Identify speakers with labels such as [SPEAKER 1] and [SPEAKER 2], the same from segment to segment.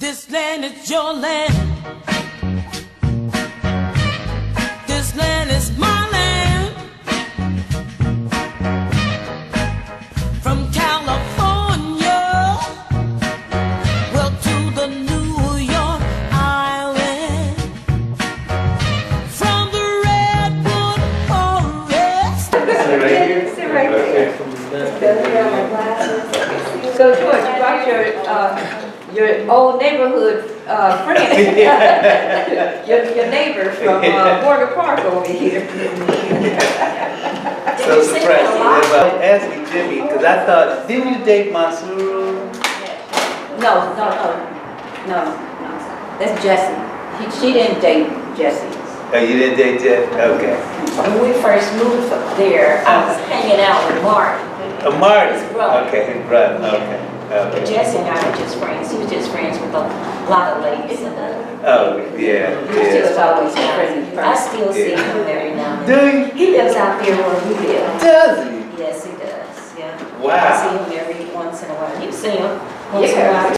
[SPEAKER 1] This land is your land. This land is my land. From California, well, to the New York Island. From the Redwood Forest.
[SPEAKER 2] Sit right there. So George, you brought your old neighborhood friend, your neighbor from Morgan Park over here.
[SPEAKER 3] So surprised. Asking Jimmy, because I thought, didn't you date Mansuru?
[SPEAKER 2] No. That's Jessie. She didn't date Jessie.
[SPEAKER 3] Oh, you didn't date Jeff? Okay.
[SPEAKER 4] When we first moved there, I was hanging out with Mark.
[SPEAKER 3] Marty.
[SPEAKER 4] His brother.
[SPEAKER 3] Okay, his brother. Okay.
[SPEAKER 4] But Jesse and I were just friends. He was just friends with a lot of ladies. And
[SPEAKER 3] Oh, yeah.
[SPEAKER 2] She was always a friend.
[SPEAKER 4] I still see him every now and
[SPEAKER 3] Do
[SPEAKER 4] then.
[SPEAKER 3] you?
[SPEAKER 4] He lives out there where we live.
[SPEAKER 3] Does he?
[SPEAKER 4] Yes, he does. Yeah.
[SPEAKER 3] Wow.
[SPEAKER 4] I see him every once in a while. You see him once in a while.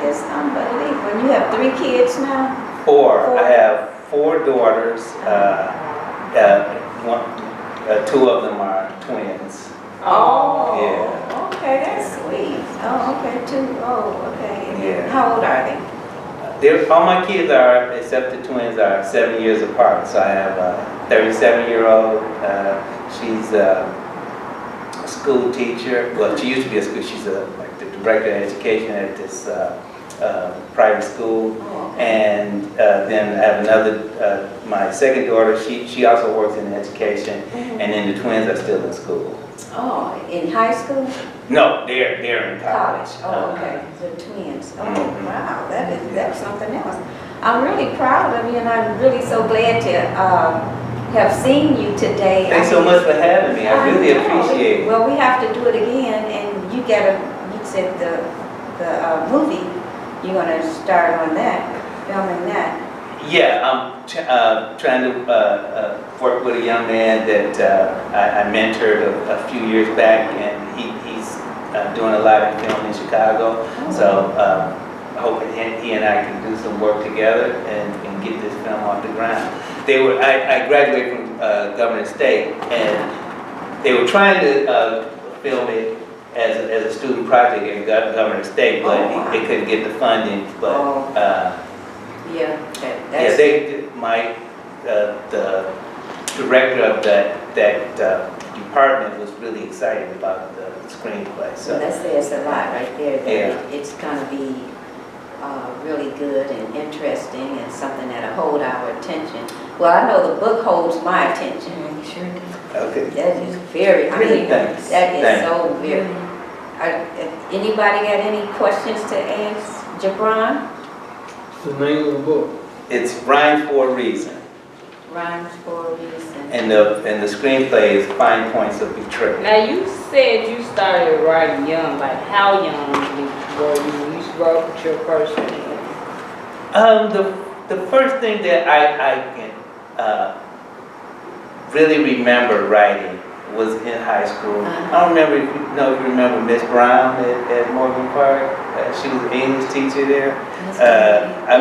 [SPEAKER 2] It's unbelievable. When you have 3 kids now?
[SPEAKER 3] Four. I have 4 daughters. Two of them are twins.
[SPEAKER 2] Oh.
[SPEAKER 3] Yeah.
[SPEAKER 2] Okay, that's sweet. Oh, okay, 2. Oh, okay. And then
[SPEAKER 3] Yeah.
[SPEAKER 2] how old are they?
[SPEAKER 3] All my kids are, except the twins, are 7 years apart. So I have a 37-year-old. She's a school teacher. Well, she used to be a school. She's like the director of education at this private school.
[SPEAKER 2] Oh, okay.
[SPEAKER 3] And then I have another, my second daughter. She also works in education. And then the twins are still in school.
[SPEAKER 2] Oh, in high school?
[SPEAKER 3] No, they're in college.
[SPEAKER 2] Oh, okay. The twins. Oh,
[SPEAKER 3] Mhm.
[SPEAKER 2] wow. That's something else. I'm really proud of you, and I'm really so glad to have seen you today.
[SPEAKER 3] Thanks so much for having me. I really appreciate it.
[SPEAKER 2] Well, we have to do it again, and you said the movie, you're gonna start on that, filming that.
[SPEAKER 3] Yeah, I'm trying to work with a young man that I mentored a few years back, and he's doing a lot of film in Chicago.
[SPEAKER 2] Oh.
[SPEAKER 3] So I hope he and I can do some work together and get this film off the ground. I graduated from Government State, and they were trying to film it as a student project in Government State, but
[SPEAKER 2] Oh, wow.
[SPEAKER 3] they couldn't get the funding. But
[SPEAKER 2] Oh.
[SPEAKER 3] yeah,
[SPEAKER 2] That's...
[SPEAKER 3] the director of that department was really excited about the screenplay. So
[SPEAKER 2] That says a lot right there, that
[SPEAKER 3] Yeah.
[SPEAKER 2] it's gonna be really good and interesting and something that'll hold our attention. Well, I know the book holds my attention.
[SPEAKER 4] Sure do.
[SPEAKER 3] okay.
[SPEAKER 2] That is very,
[SPEAKER 3] Thanks.
[SPEAKER 2] that is
[SPEAKER 3] Thanks.
[SPEAKER 2] so very. Anybody got any questions to ask Gibran?
[SPEAKER 5] The name of the book.
[SPEAKER 3] It's Rhymes for a Reason,
[SPEAKER 2] Rhymes for a Reason.
[SPEAKER 3] and the screenplay is Fine Points of Betrayal.
[SPEAKER 6] Now you said you started writing young. Like how young were you when you wrote your first one?
[SPEAKER 3] The first thing that I can really remember writing was in high school. I don't remember if you remember Miss Brown at Morgan Park. She was an English teacher there.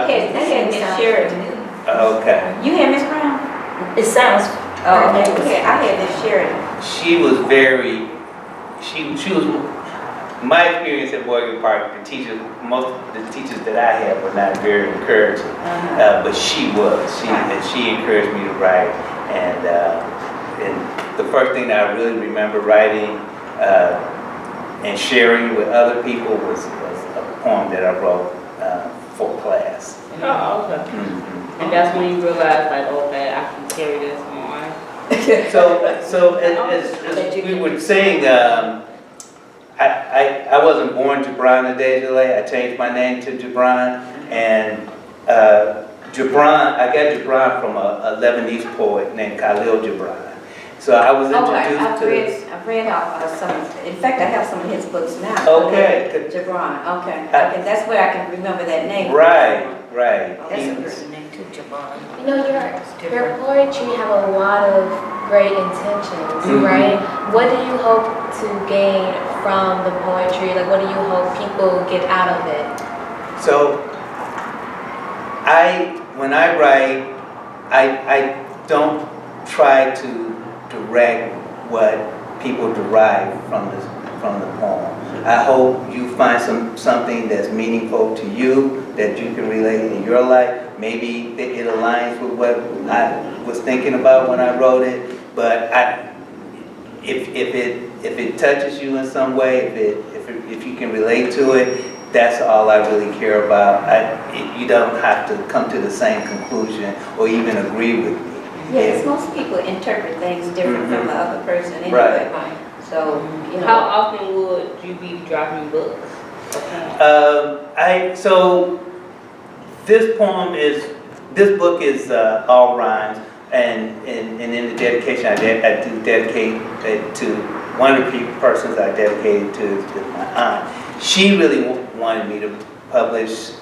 [SPEAKER 2] They had Miss Sheridan.
[SPEAKER 3] Okay.
[SPEAKER 2] You had Miss Brown?
[SPEAKER 4] It sounds.
[SPEAKER 2] Oh, okay. I had Miss Sheridan.
[SPEAKER 3] She was very. She was. My experience at Morgan Park, most of the teachers that I had were not very encouraging, but she was. She encouraged me to write, and the first thing that I really remember writing and sharing with other people was a poem that I wrote for class.
[SPEAKER 6] Oh, okay.
[SPEAKER 3] Mm-hmm.
[SPEAKER 6] And that's when you realized, like, okay, I can carry this on.
[SPEAKER 3] So as we were saying, I wasn't born Gibran Adejele. I changed my name to Gibran, and Gibran, I got Gibran from a Lebanese poet named Khalil Gibran. So I was introduced
[SPEAKER 2] I've read some. In fact, I have some of his books now.
[SPEAKER 3] Okay.
[SPEAKER 2] Gibran. Okay. That's where I can remember that name.
[SPEAKER 3] Right.
[SPEAKER 2] That's a person name too, Gibran.
[SPEAKER 7] You know, your poetry have a lot of great intentions, right? What do you hope to gain from the poetry? Like, what do you hope people get out of it?
[SPEAKER 3] So when I write, I don't try to direct what people derive from the poem. I hope you find something that's meaningful to you, that you can relate in your life. Maybe it aligns with what I was thinking about when I wrote it, but if it touches you in some way, if you can relate to it, that's all I really care about. You don't have to come to the same conclusion or even agree with me.
[SPEAKER 2] Yes, most people interpret things different from the other person anyway.
[SPEAKER 3] Right.
[SPEAKER 2] So, you know.
[SPEAKER 6] How often would you be dropping books?
[SPEAKER 3] So this book is all rhymes, and in the dedication I do dedicate it to one of the persons I dedicated to is my aunt. She really wanted me to publish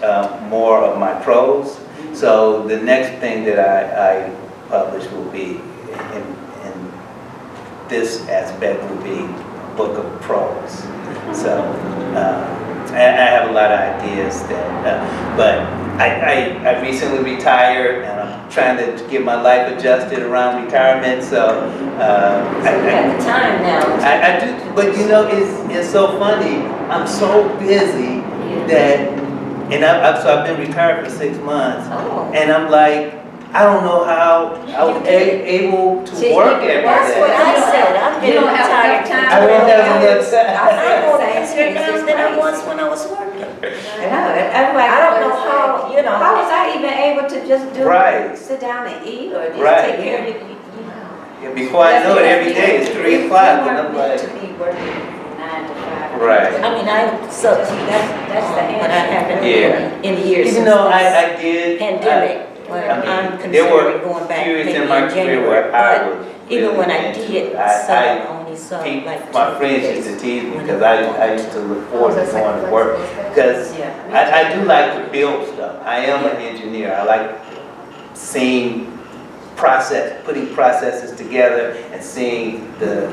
[SPEAKER 3] more of my prose. So the next thing that I publish will be in this aspect will be a book of prose. So I have a lot of ideas but I recently retired and I'm trying to get my life adjusted around retirement. So
[SPEAKER 2] You have the time now.
[SPEAKER 3] I do, but you know, it's so funny. I'm so busy that, so I've been retired for 6 months, and I'm like, I don't know how I was able to work every day.
[SPEAKER 4] That's what I said. I've been
[SPEAKER 2] You don't have enough time.
[SPEAKER 3] I don't have enough time.
[SPEAKER 4] I'm more busier now than I was when I was working.
[SPEAKER 2] I
[SPEAKER 4] don't know how, you know.
[SPEAKER 2] How was I even able to just do
[SPEAKER 3] Right.
[SPEAKER 2] sit down and eat or just
[SPEAKER 3] Right.
[SPEAKER 2] take care of you?
[SPEAKER 3] Yeah, before I know it, every day it's 3 o'clock, and I'm like,
[SPEAKER 2] to be working 9 to 5.
[SPEAKER 3] right.
[SPEAKER 4] I mean,
[SPEAKER 2] So see, that's the
[SPEAKER 4] but I haven't
[SPEAKER 3] Yeah.
[SPEAKER 4] in years
[SPEAKER 3] Even
[SPEAKER 4] since
[SPEAKER 3] though
[SPEAKER 4] this
[SPEAKER 3] I did,
[SPEAKER 4] pandemic. Well,
[SPEAKER 3] I mean,
[SPEAKER 4] I'm
[SPEAKER 3] there were
[SPEAKER 4] considering going back
[SPEAKER 3] periods
[SPEAKER 4] maybe
[SPEAKER 3] in my
[SPEAKER 4] in
[SPEAKER 3] career
[SPEAKER 4] January.
[SPEAKER 3] where I
[SPEAKER 4] But
[SPEAKER 3] was
[SPEAKER 4] even
[SPEAKER 3] really
[SPEAKER 4] when I
[SPEAKER 3] into
[SPEAKER 4] did
[SPEAKER 3] it.
[SPEAKER 4] some, I only saw like
[SPEAKER 3] My
[SPEAKER 4] 2
[SPEAKER 3] friends
[SPEAKER 4] days.
[SPEAKER 3] used to tease me
[SPEAKER 4] when
[SPEAKER 3] because
[SPEAKER 4] I
[SPEAKER 3] I used to look forward to going to work. Because
[SPEAKER 2] Yeah.
[SPEAKER 3] I do like to build stuff. I am an engineer. I like seeing putting processes together and seeing the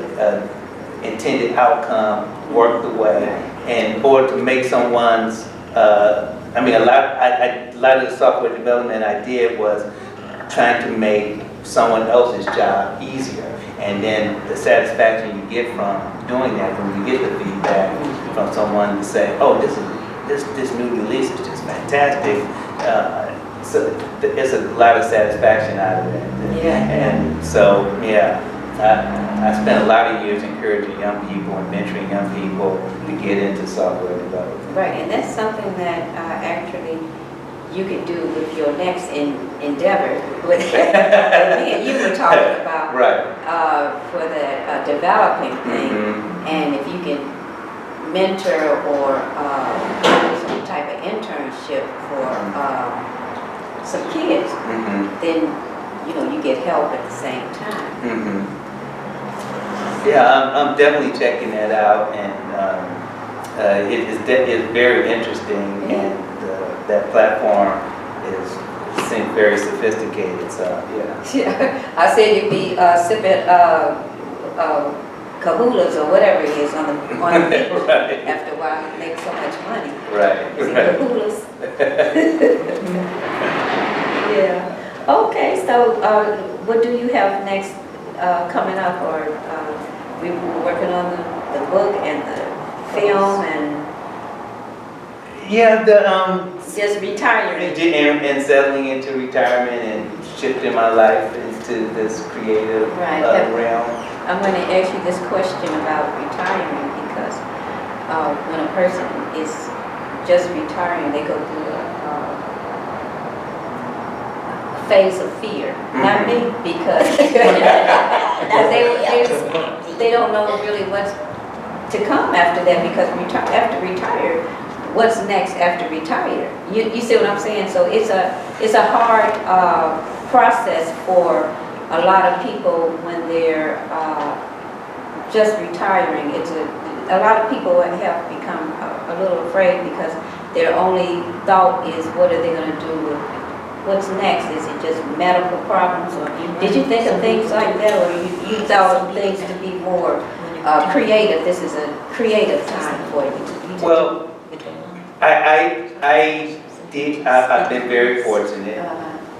[SPEAKER 3] intended outcome work the way, and or to make someone's. I mean, a lot of the software development I did was trying to make someone else's job easier, and then the satisfaction you get from doing that when you get the feedback from someone to say, "Oh, this new release is just fantastic." So there's a lot of satisfaction out of that.
[SPEAKER 2] Yeah.
[SPEAKER 3] And so, yeah, I spent a lot of years encouraging young people and mentoring young people to get into software development.
[SPEAKER 2] Right, and that's something that actually you could do with your next endeavor. With me and you were talking about
[SPEAKER 3] Right.
[SPEAKER 2] For the developing thing, and if you can mentor or do some type of internship for some kids, then you get help at the same time.
[SPEAKER 3] Yeah, I'm definitely checking that out, and it's very interesting, and that platform seems very sophisticated. So yeah.
[SPEAKER 2] Yeah, I said you'd be sipping kahulas or whatever it is on the beach.
[SPEAKER 3] Right.
[SPEAKER 2] After a while, you make so much money.
[SPEAKER 3] Right.
[SPEAKER 2] Is it kahulas? Yeah. Okay, so what do you have next coming up, or we were working on the book and the film and
[SPEAKER 3] Yeah,
[SPEAKER 2] just retiring?
[SPEAKER 3] and settling into retirement and shifting my life into this creative
[SPEAKER 2] Right.
[SPEAKER 3] realm.
[SPEAKER 2] I'm going to ask you this question about retiring because when a person is just retiring, they go through a phase of fear. Not me, because they don't know really what's to come after that, because after retire, what's next after retire? You see what I'm saying? So it's a hard process for a lot of people when they're just retiring. A lot of people have become a little afraid because their only thought is, what are they going to do with what's next? Is it just medical problems, or did you think of things like that, or you thought of things to be more creative? This is a creative time for you.
[SPEAKER 3] Well, I I've been very fortunate,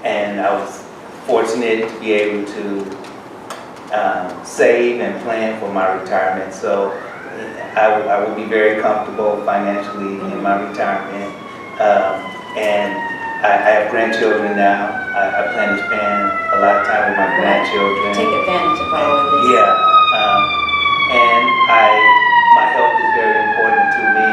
[SPEAKER 3] and I was fortunate to be able to save and plan for my retirement. So I will be very comfortable financially in my retirement. And I have grandchildren now. I plan to spend a lot of time with my grandchildren.
[SPEAKER 2] Take advantage of all of this.
[SPEAKER 3] Yeah, and my health is very important to me.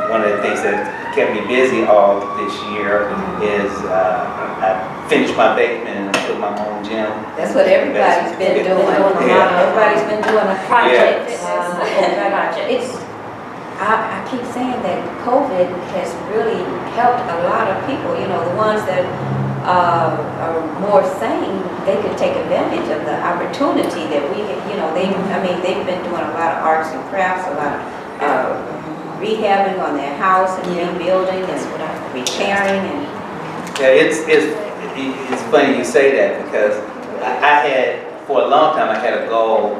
[SPEAKER 3] One of the things that kept me busy all this year is I finished my basement and I built my own gym.
[SPEAKER 2] That's what everybody's been doing. Everybody's been doing a project. I keep saying that COVID has really helped a lot of people. You know, the ones that are more sane, they could take advantage of the opportunity that we, you know, they've been doing a lot of arts and crafts, a lot of rehabbing on their house and rebuilding and repairing and.
[SPEAKER 3] Yeah, it's funny you say that because I had, for a long time, I had a goal.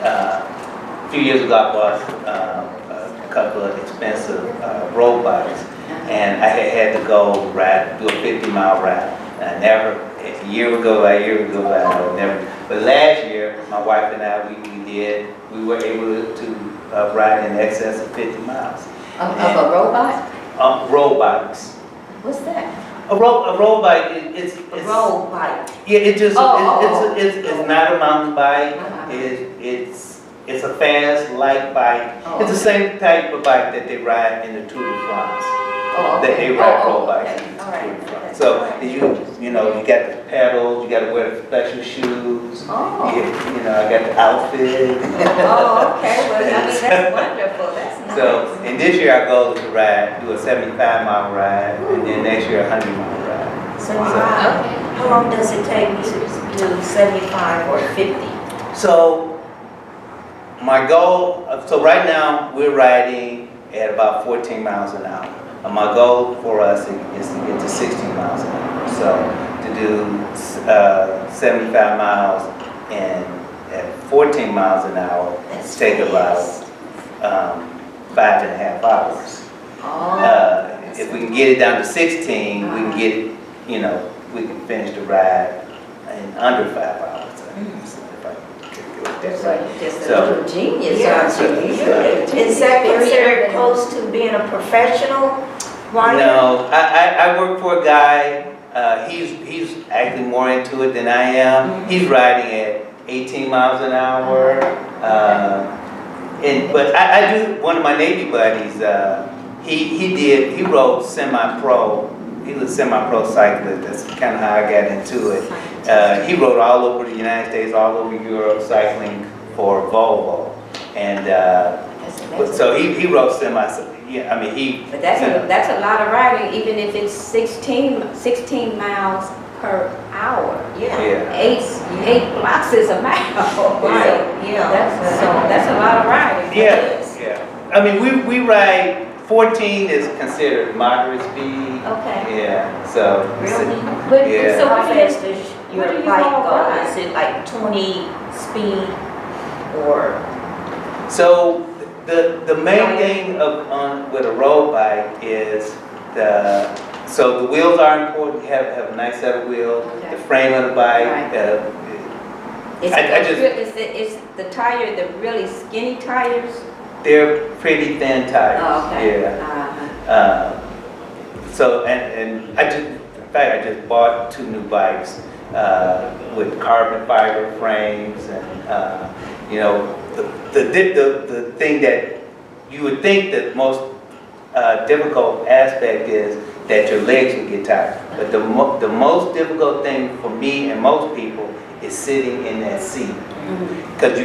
[SPEAKER 3] A few years ago, I bought a couple of expensive road bikes, and I had to go do a 50-mile ride. I never, a year ago, I would never. But last year, my wife and I, we were able to ride in excess of 50 miles.
[SPEAKER 2] Of a robot?
[SPEAKER 3] Road bikes.
[SPEAKER 2] What's that?
[SPEAKER 3] A road bike, it's
[SPEAKER 2] A road bike.
[SPEAKER 3] yeah, it's not a mountain bike.
[SPEAKER 2] Uh-huh.
[SPEAKER 3] It's a fast, light bike.
[SPEAKER 2] Oh,
[SPEAKER 3] It's the same type of bike that they ride in the Tour de France.
[SPEAKER 2] Oh, okay.
[SPEAKER 3] That they ride road bikes
[SPEAKER 2] okay.
[SPEAKER 3] in the
[SPEAKER 2] All
[SPEAKER 3] Tour
[SPEAKER 2] right.
[SPEAKER 3] de France. So you got the pedals, you got to wear the special shoes.
[SPEAKER 2] Oh.
[SPEAKER 3] I got the outfit.
[SPEAKER 2] Oh, okay. Well, that's wonderful. That's nice.
[SPEAKER 3] So, and this year our goal is to do a 75-mile ride, and then next year a 100-mile ride.
[SPEAKER 4] So
[SPEAKER 2] Wow.
[SPEAKER 4] how long does it take to do 75 or 50?
[SPEAKER 3] So my goal, so right now we're riding at about 14 miles an hour. And my goal for us is to get to 16 miles an hour. So to do 75 miles and at 14 miles an hour, it's take about 5.5 hours.
[SPEAKER 2] Oh.
[SPEAKER 3] If we can get it down to 16, we can get it, we can finish the ride in under 5 hours.
[SPEAKER 2] Just a little genius, aren't you?
[SPEAKER 4] Is that considered close to being a professional rider?
[SPEAKER 3] No, I work for a guy, he's actually more into it than I am. He's riding at 18 miles an hour. But I do, one of my Navy buddies, he rode semi-pro. He was a semi-pro cyclist. That's kind of how I got into it. He rode all over the United States, all over Europe, cycling for Volvo. And so he rode semi. Yeah, I mean
[SPEAKER 2] But that's a lot of riding, even if it's 16 miles per hour.
[SPEAKER 3] Yeah.
[SPEAKER 2] Eight blocks is a mile.
[SPEAKER 4] Right. Yeah.
[SPEAKER 2] That's a lot of riding.
[SPEAKER 3] Yeah. I mean, we ride. 14 is considered moderate speed.
[SPEAKER 2] Okay.
[SPEAKER 3] Yeah. So.
[SPEAKER 2] Really?
[SPEAKER 3] Yeah.
[SPEAKER 2] So
[SPEAKER 4] How
[SPEAKER 2] what do you-
[SPEAKER 4] fast does
[SPEAKER 2] what do
[SPEAKER 4] your
[SPEAKER 2] you
[SPEAKER 4] bike
[SPEAKER 2] all
[SPEAKER 4] go?
[SPEAKER 2] ride?
[SPEAKER 4] Is it like 20 speed or?
[SPEAKER 3] So the main thing with a road bike is so the wheels are important. You have a nice set of wheels.
[SPEAKER 2] Okay.
[SPEAKER 3] The frame of the bike.
[SPEAKER 2] Right. Is the tire the really skinny tires?
[SPEAKER 3] They're pretty thin tires.
[SPEAKER 2] Oh, okay.
[SPEAKER 3] Yeah. So and in fact, I just bought 2 new bikes with carbon fiber frames, and the thing that you would think that most difficult aspect is that your legs would get tired. But the most difficult thing for me and most people is sitting in that seat, because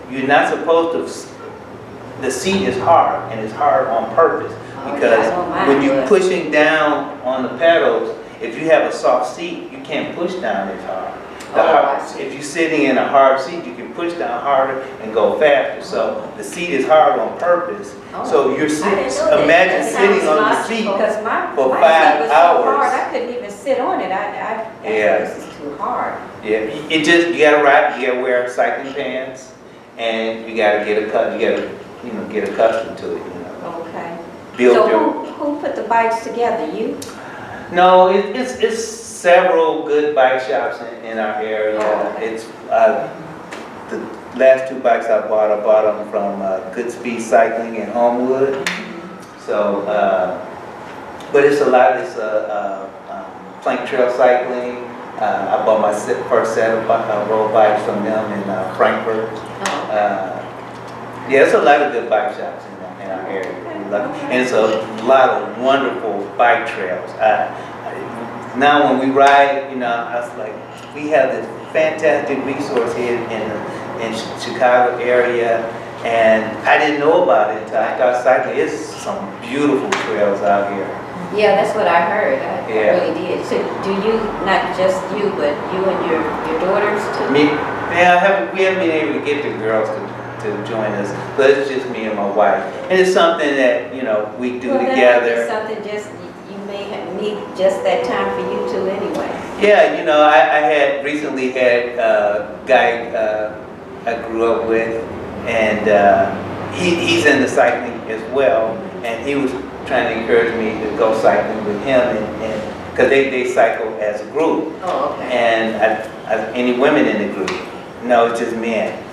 [SPEAKER 3] you're not supposed to. The seat is hard, and it's hard on purpose, because when you're pushing down on the pedals, if you have a soft seat, you can't push down as hard. If you're sitting in a hard seat, you can push down harder and go faster. So the seat is hard on purpose. So you're imagine sitting on the seat
[SPEAKER 2] Because my
[SPEAKER 3] for
[SPEAKER 2] seat
[SPEAKER 3] 5
[SPEAKER 2] was so
[SPEAKER 3] hours.
[SPEAKER 2] hard, I couldn't even sit on it. I this is too hard.
[SPEAKER 3] Yeah, you gotta ride. You gotta wear cycling pants, and you gotta get accustomed to it.
[SPEAKER 2] Okay.
[SPEAKER 3] build
[SPEAKER 2] So
[SPEAKER 3] their.
[SPEAKER 2] who put the bikes together, you?
[SPEAKER 3] No, it's several good bike shops in our area.
[SPEAKER 2] Oh, okay.
[SPEAKER 3] It's, the last 2 bikes I bought them from Good Speed Cycling in Homewood. So, but it's a lot, it's plank trail cycling. I bought my first set of road bikes from them in Frankfurt. Yeah, it's a lot of good bike shops in our area. And it's a lot of wonderful bike trails. Now when we ride, you know, I was like, we have this fantastic resource here in Chicago area, and I didn't know about it until I started cycling. It's some beautiful trails out here.
[SPEAKER 2] Yeah, that's what I heard. I
[SPEAKER 3] Yeah.
[SPEAKER 2] really did. So do you, not just you, but you and your daughters too?
[SPEAKER 3] Me, yeah, we haven't been able to get the girls to join us, but it's just me and my wife. And it's something that, you know, we do
[SPEAKER 2] Well, that might be
[SPEAKER 3] together.
[SPEAKER 2] something just, you may need just that time for you two anyway.
[SPEAKER 3] Yeah, you know, I had recently had a guy I grew up with, and he's into cycling as well, and he was trying to encourage me to go cycling with him, and because they cycle as a group.
[SPEAKER 2] Oh, okay.
[SPEAKER 3] And any women in the group? No, it's just men.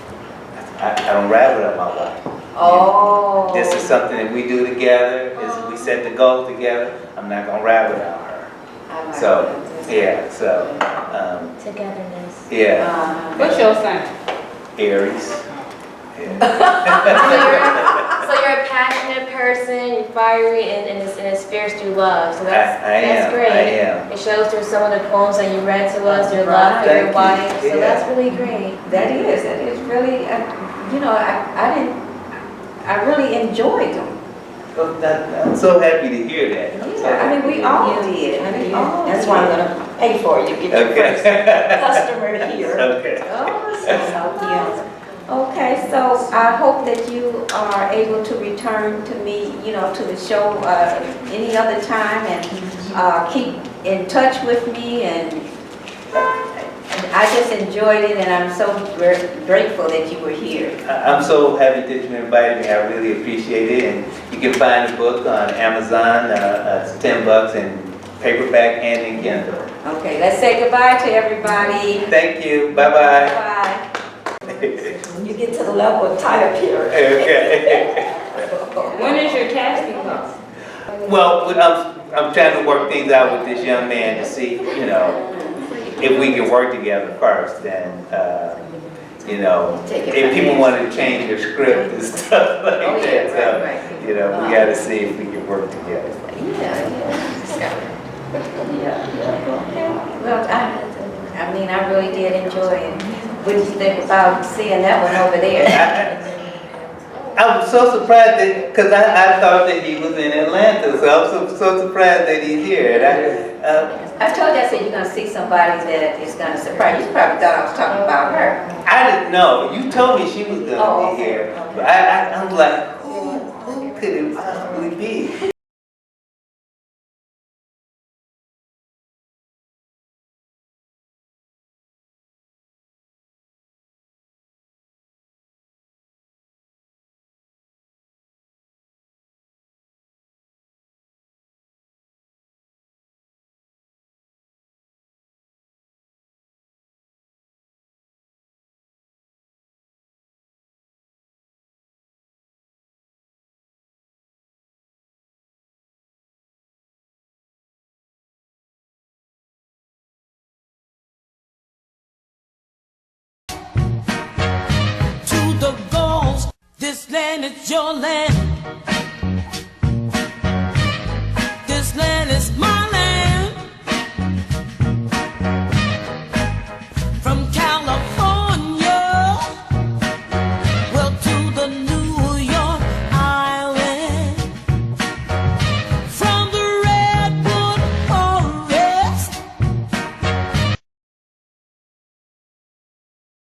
[SPEAKER 3] I don't ride without my wife.
[SPEAKER 2] Oh.
[SPEAKER 3] This is something that we do together. We set the goal together. I'm not gonna ride without her.
[SPEAKER 2] I like
[SPEAKER 3] So,
[SPEAKER 2] that.
[SPEAKER 3] yeah, so,
[SPEAKER 7] Togetherness.
[SPEAKER 3] yeah,
[SPEAKER 6] What's your sign?
[SPEAKER 3] Aries. Yeah.
[SPEAKER 7] So you're a passionate person, you're fiery, and it's fierce through love. So that's great.
[SPEAKER 3] I am.
[SPEAKER 7] It shows through some of the poems that you read to us, your
[SPEAKER 2] Right.
[SPEAKER 7] love for your
[SPEAKER 3] Thank
[SPEAKER 7] wife.
[SPEAKER 3] you.
[SPEAKER 7] So
[SPEAKER 3] Yeah.
[SPEAKER 7] that's really great.
[SPEAKER 2] That is really, you know, I really enjoyed them.
[SPEAKER 3] Well, I'm so happy to hear that. I'm so
[SPEAKER 2] Yeah, I mean,
[SPEAKER 3] happy
[SPEAKER 2] we
[SPEAKER 3] to hear
[SPEAKER 2] all
[SPEAKER 3] that.
[SPEAKER 2] did. I mean, all
[SPEAKER 4] That's why I'm
[SPEAKER 2] did.
[SPEAKER 4] gonna pay for you, get your
[SPEAKER 3] Okay.
[SPEAKER 4] first customer here.
[SPEAKER 3] Okay.
[SPEAKER 2] Oh,
[SPEAKER 4] So, yeah.
[SPEAKER 2] okay, so I hope that you are able to return to me, you know, to the show any other time, and keep in touch with me, and I just enjoyed it, and I'm so grateful that you were here.
[SPEAKER 3] I'm so happy that you invited me. I really appreciate it. And you can find the book on Amazon. It's $10 in paperback and in Kindle.
[SPEAKER 2] Okay, let's say goodbye to everybody.
[SPEAKER 3] Thank you. Bye-bye.
[SPEAKER 2] Bye.
[SPEAKER 4] You get to the level of tie up here.
[SPEAKER 3] Okay.
[SPEAKER 6] When is your casting call?
[SPEAKER 3] Well, I'm trying to work things out with this young man to see, you know, if we can work together first. And, you know, if people want to change their script and stuff like
[SPEAKER 2] Oh,
[SPEAKER 3] that.
[SPEAKER 2] yeah,
[SPEAKER 3] So,
[SPEAKER 2] right.
[SPEAKER 3] you know, we got to see if we can work together.
[SPEAKER 2] Well, I mean, I really did enjoy it. What do you think about seeing that one over there?
[SPEAKER 3] I was so surprised that, because I thought that he was in Atlanta, so I was so surprised that he's here. And
[SPEAKER 2] I told you, I said you're gonna see somebody that is gonna surprise you. Probably thought I was talking about her.
[SPEAKER 3] I didn't know. You told me she was going to
[SPEAKER 2] Oh,
[SPEAKER 3] be
[SPEAKER 2] okay,
[SPEAKER 3] here.
[SPEAKER 2] okay.
[SPEAKER 3] But I was like, who could it possibly be?
[SPEAKER 1] To the goals, this land is your land.